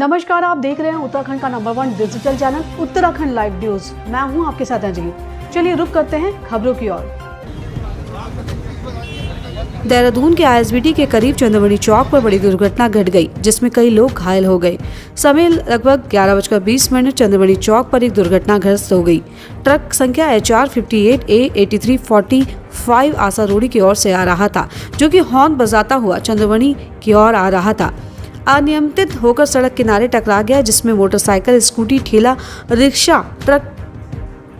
नमस्कार, आप देख रहे हैं उत्तराखंड का number 1 digital channel Uttarakhand live news. मैं हूं आपके साथ अंजलि। चलिए रुक करते हैं खबरों की ओर। देहरादून के आईएसबीटी के करीब चंद्रमणि चौक पर बड़ी दुर्घटना घट गई, जिसमें कई लोग घायल हो गए। समय लगभग 11:20 चंद्रमणि चौक पर एक दुर्घटनाग्रस्त हो गई। ट्रक संख्या HR 58A 8345 आसारोड़ी की ओर से आ रहा था, जो कि हॉर्न बजाता हुआ चंद्रमणि की ओर आ रहा था। अनियंत्रित होकर सड़क किनारे टकरा गया, जिसमें मोटरसाइकिल, स्कूटी, ठेला, रिक्शा ट्रक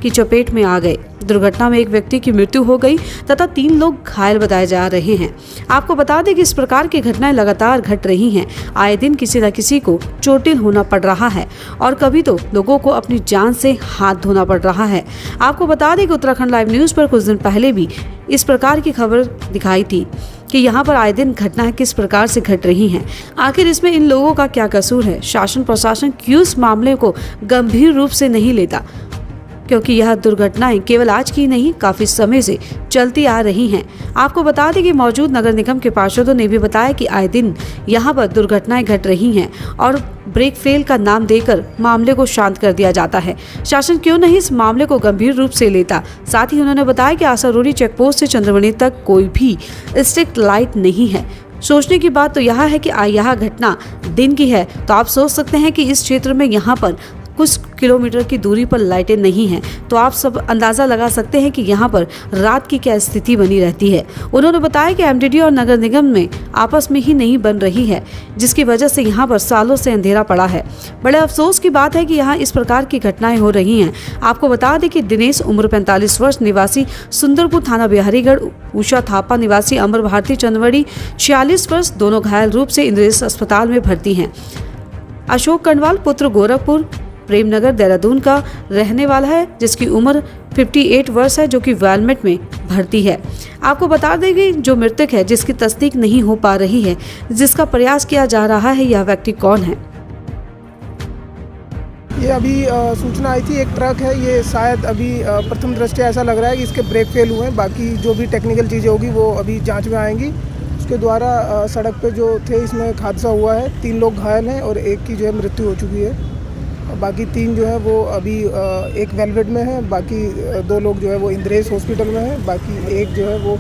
की चपेट में आ गए। दुर्घटना में एक व्यक्ति की मृत्यु हो गई तथा 3 लोग घायल बताए जा रहे हैं। आपको बता दें कि इस प्रकार की घटनाएं लगातार घट रही हैं। आए दिन किसी न किसी को चोटिल होना पड़ रहा है और कभी तो लोगों को अपनी जान से हाथ धोना पड़ रहा है। आपको बता दें कि उत्तराखंड लाइव न्यूज पर कुछ दिन पहले भी इस प्रकार की खबर दिखाई थी कि यहाँ पर आए दिन घटनाएं किस प्रकार से घट रही हैं। आखिर इसमें इन लोगों का क्या कसूर है? शासन प्रशासन क्यों इस मामले को गंभीर रूप से नहीं लेता? क्योंकि यह दुर्घटनाएं केवल आज की नहीं, काफी समय से चलती आ रही हैं। आपको बता दें कि मौजूद नगर निगम के पार्षदों ने भी बताया कि आए दिन यहां पर दुर्घटनाएं घट रही हैं और ब्रेक फेल का नाम देकर मामले को शांत कर दिया जाता है। शासन क्यों नहीं इस मामले को गंभीर रूप से लेता? साथ ही उन्होंने बताया कि आसारोड़ी चेकपोस्ट से चंद्रमणि तक कोई भी स्ट्रिक्ट लाइट नहीं है। सोचने की बात तो यह है कि यह घटना दिन की है, तो आप सोच सकते हैं कि इस क्षेत्र में यहाँ पर कुछ किलोमीटर की दूरी पर लाइटें नहीं हैं, तो आप सब अंदाजा लगा सकते हैं कि यहाँ पर रात की क्या स्थिति बनी रहती है। उन्होंने बताया कि MDD और नगर निगम में आपस में ही नहीं बन रही है, जिसकी वजह से यहाँ पर सालों से अंधेरा पड़ा है। बड़े अफसोस की बात है कि यहाँ इस प्रकार की घटनाएं हो रही हैं। आपको बता दें कि दिनेश उम्र 45 वर्ष, निवासी सुंदरपुर थाना बिहारीगढ़, उषा थापा निवासी अमर भारती चंद्रमणि 46 वर्ष, दोनों घायल रूप से इंद्रेश अस्पताल में भर्ती हैं। अशोक कंडवाल पुत्र गोरखपुर प्रेमनगर देहरादून का रहने वाला है, जिसकी उम्र 58 वर्ष है, जो कि वालमेट में भर्ती है। आपको बता दें कि जो मृतक है, जिसकी तस्दीक नहीं हो पा रही है, जिसका प्रयास किया जा रहा है, यह व्यक्ति कौन है? ये अभी सूचना आई थी, एक ट्रक है, ये शायद अभी प्रथम दृष्टया ऐसा लग रहा है कि इसके ब्रेक फेल हुए हैं। बाकी जो भी टेक्निकल चीज़ें होगी वो अभी जांच में आएंगी। उसके द्वारा सड़क पे जो थे इसमें एक हादसा हुआ है, 3 लोग घायल हैं और एक की जो है मृत्यु हो चुकी है। बाकी 3 जो है वो अभी एक वेलवेट में है, बाकी 2 लोग जो है वो इंद्रेश हॉस्पिटल में है, बाकी एक जो है वो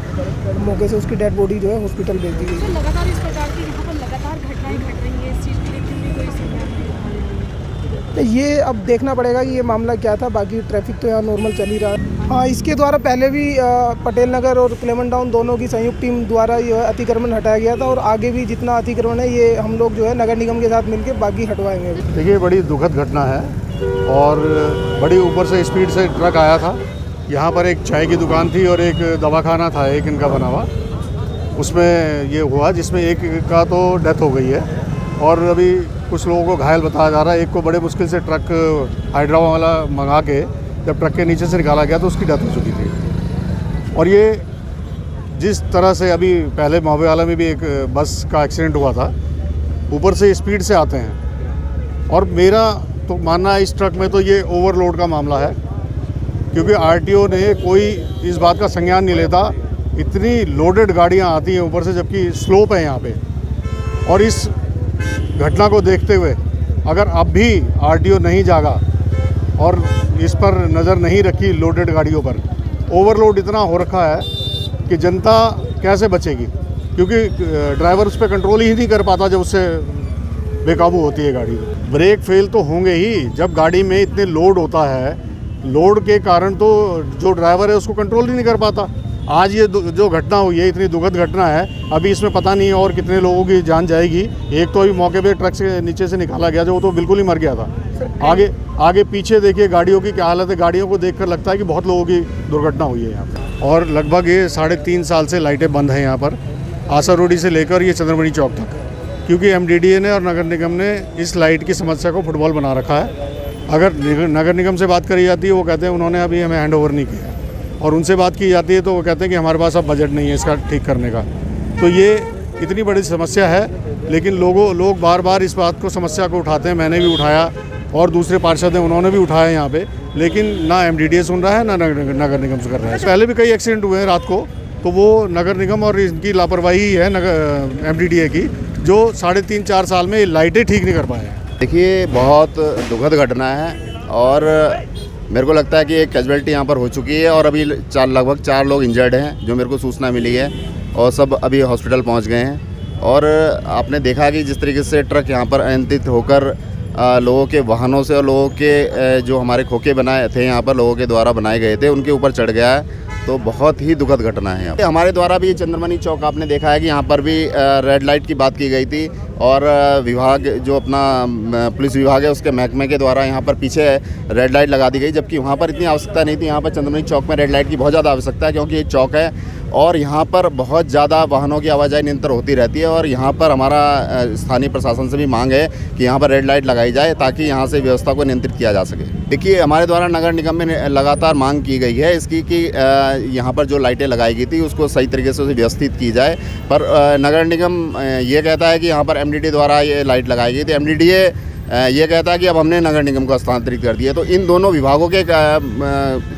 मौके से उसकी डेड बॉडी जो है हॉस्पिटल भेज दी गई। लगातार इस प्रकार की यहाँ पर लगातार घटनाएं घट रही हैं, इस चीज़ के लिए क्यों नहीं कोई संज्ञान नहीं? तो ये अब देखना पड़ेगा कि ये मामला क्या था। बाकी ट्रैफिक तो यहाँ नॉर्मल चल ही रहा है। हाँ, इसके द्वारा पहले भी पटेल नगर और क्लेमेंट टाउन दोनों की संयुक्त टीम द्वारा ये अतिक्रमण हटाया गया था और आगे भी जितना अतिक्रमण है ये हम लोग जो है नगर निगम के साथ मिलकर बाकी हटवाएंगे। देखिए, बड़ी दुखद घटना है और बड़ी ऊपर से स्पीड से ट्रक आया था। यहाँ पर एक चाय की दुकान थी और एक दवाखाना था, एक इनका बना हुआ, उसमें ये हुआ, जिसमें एक का तो डेथ हो गई है और अभी कुछ लोगों को घायल बताया जा रहा है। एक को बड़े मुश्किल से ट्रक हाइड्रा वाला मंगा के जब ट्रक के नीचे से निकाला गया तो उसकी डेथ हो चुकी थी। और ये जिस तरह से अभी पहले महोबे वाला में भी एक बस का एक्सीडेंट हुआ था, ऊपर से स्पीड से आते हैं। और मेरा तो मानना है इस ट्रक में तो ये ओवरलोड का मामला है, क्योंकि RTO ने कोई इस बात का संज्ञान नहीं लेता। इतनी लोडेड गाड़ियाँ आती हैं ऊपर से, जबकि स्लोप है यहाँ पे। और इस घटना को देखते हुए अगर अब भी RTO नहीं जागा और इस पर नज़र नहीं रखी लोडेड गाड़ियों पर, ओवरलोड इतना हो रखा है कि जनता कैसे बचेगी? क्योंकि ड्राइवर उस पर कंट्रोल ही नहीं कर पाता जब उससे बेकाबू होती है गाड़ी। ब्रेक फेल तो होंगे ही जब गाड़ी में इतने लोड होता है। लोड के कारण तो जो ड्राइवर है उसको कंट्रोल ही नहीं कर पाता। आज ये जो घटना हुई है, इतनी दुखद घटना है, अभी इसमें पता नहीं और कितने लोगों की जान जाएगी। एक तो अभी मौके पे ट्रक से नीचे से निकाला गया, जो वो तो बिल्कुल ही मर गया था। आगे पीछे देखिए गाड़ियों की क्या हालत है। गाड़ियों को देखकर लगता है कि बहुत लोगों की दुर्घटना हुई है यहाँ पर। और लगभग ये 3.5 साल से लाइटें बंद हैं यहाँ पर, आसारोड़ी से लेकर ये चंद्रमणि चौक तक, क्योंकि MDDA ने और नगर निगम ने इस लाइट की समस्या को फुटबॉल बना रखा है। अगर नगर निगम से बात करी जाती है, वो कहते हैं उन्होंने अभी हमें हैंड ओवर नहीं किया, और उनसे बात की जाती है तो वो कहते हैं कि हमारे पास अब बजट नहीं है इसका ठीक करने का। तो ये इतनी बड़ी समस्या है, लेकिन लोग बार बार इस बात को समस्या को उठाते हैं। मैंने भी उठाया और दूसरे पार्षद हैं उन्होंने भी उठाया यहाँ पे, लेकिन ना MDDA सुन रहा है ना नगर निगम से कर रहा है। पहले भी कई एक्सीडेंट हुए हैं रात को, तो वो नगर निगम और इनकी लापरवाही है MDDA की, जो 3.5-4 साल में लाइटें ठीक नहीं कर पाए हैं। देखिए, बहुत दुखद घटना है और मेरे को लगता है कि एक कैजुअलिटी यहाँ पर हो चुकी है और अभी लगभग 4 लोग इंजर्ड हैं, जो मेरे को सूचना मिली है, और सब अभी हॉस्पिटल पहुँच गए हैं। और आपने देखा कि जिस तरीके से ट्रक यहाँ पर अनियंत्रित होकर लोगों के वाहनों से और लोगों के जो हमारे खोखे बनाए थे यहाँ पर लोगों के द्वारा बनाए गए थे, उनके ऊपर चढ़ गया है, तो बहुत ही दुखद घटना है। हमारे द्वारा भी चंद्रमणि चौक आपने देखा है कि यहाँ पर भी रेड लाइट की बात की गई थी और विभाग जो अपना पुलिस विभाग है उसके महकमे के द्वारा यहाँ पर पीछे रेड लाइट लगा दी गई, जबकि वहाँ पर इतनी आवश्यकता नहीं थी। यहाँ पर चंद्रमणि चौक में रेड लाइट की बहुत ज़्यादा आवश्यकता है, क्योंकि ये चौक है और यहाँ पर बहुत ज़्यादा वाहनों की आवाजाही निरंतर होती रहती है। और यहाँ पर हमारा स्थानीय प्रशासन से भी मांग है कि यहाँ पर रेड लाइट लगाई जाए ताकि यहाँ से व्यवस्था को नियंत्रित किया जा सके। देखिए, हमारे द्वारा नगर निगम में लगातार मांग की गई है इसकी कि यहाँ पर जो लाइटें लगाई गई थी उसको सही तरीके से व्यवस्थित की जाए, पर नगर निगम ये कहता है कि यहाँ पर MDDA द्वारा ये लाइट लगाई गई थी। MDDA ये कहता है कि अब हमने नगर निगम को हस्तांतरित कर दिया। तो इन दोनों विभागों के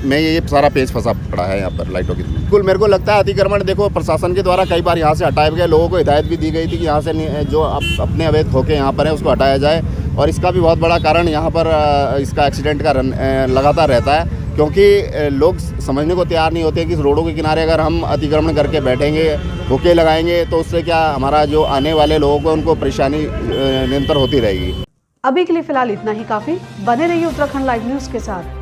में ये सारा पेच फंसा पड़ा है यहाँ पर लाइटों की। बिल्कुल, मेरे को लगता है अतिक्रमण, देखो, प्रशासन के द्वारा कई बार यहाँ से हटाए गए, लोगों को हिदायत भी दी गई थी कि यहाँ से जो अपने अवैध खोखे यहाँ पर है उसको हटाया जाए। और इसका भी बहुत बड़ा कारण यहाँ पर इसका एक्सीडेंट का लगातार रहता है, क्योंकि लोग समझने को तैयार नहीं होते कि इस रोडों के किनारे अगर हम अतिक्रमण करके बैठेंगे, खोखे लगाएंगे, तो उससे क्या हमारा जो आने वाले लोगों को उनको परेशानी निरंतर होती रहेगी। अभी के लिए फिलहाल इतना ही काफी। बने रहिए उत्तराखंड लाइव न्यूज के साथ।